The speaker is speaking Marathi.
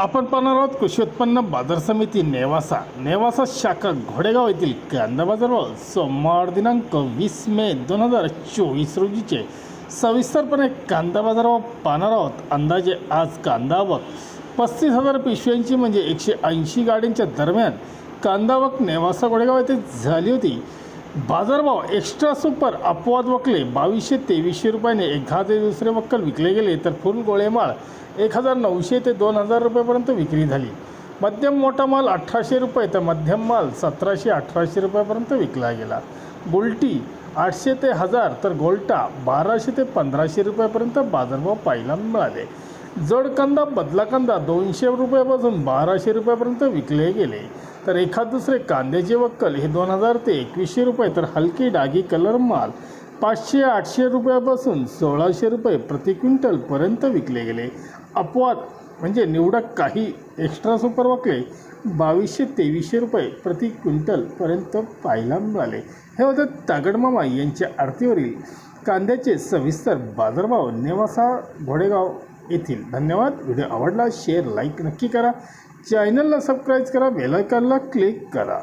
आपण पाहणार आहोत कृषी उत्पन्न बाजार समिती नेवासा शाखा घोडेगाव येथील कांदा बाजारभाव सोमवार दिनांक 20 मे 2024 रोजीचे सविस्तरपणे कांदा बाजारभाव पाहणार आहोत। अंदाजे आज कांदा आवक 35,000 पिशव्यांची म्हणजे 180 गाड्यांच्या दरम्यान कांदा आवक नेवासा घोडेगाव येथे झाली होती। बाजारभाव एक्स्ट्रा सुपर अपवाद वकले 2200-2300 रुपयाने एखादे दुसरे वक्कल विकले गेले, तर फुल गोळे माल 1900 ते 2000 रुपयापर्यंत विक्री झाली। मध्यम मोठा माल 1800 रुपये तर मध्यम माल 1700-1800 रुपयापर्यंत विकला गेला। गुलटी 800 ते 1000 तर गोल्टा 1200 ते 1500 रुपयापर्यंत बाजारभाव पाहायला मिळाले। जड कांदा बदला कांदा 200 रुपयापासून 1200 रुपयापर्यंत विकले गेले, तर एखाद दुसरे कांद्याचे वक्कल हे 2000 ते 2100 रुपये तर हलकी डागी कलर माल 500-800 रुपयापासून 1600 रुपये प्रति क्विंटलपर्यंत विकले गेले। अपवाद म्हणजे निवडक काही एक्स्ट्रा सुपर वकले 2200-2300 रुपये प्रति क्विंटलपर्यंत पाहायला मिळाले। हे होते तागडमामा यांच्या आरतीवरील कांद्याचे सविस्तर बाजारभाव नेवासा घोडेगाव येथील। धन्यवाद। व्हिडिओ आवडला शेअर लाईक नक्की करा, चॅनलला सबस्क्राईब करा, बेल आयकॉनला क्लिक करा।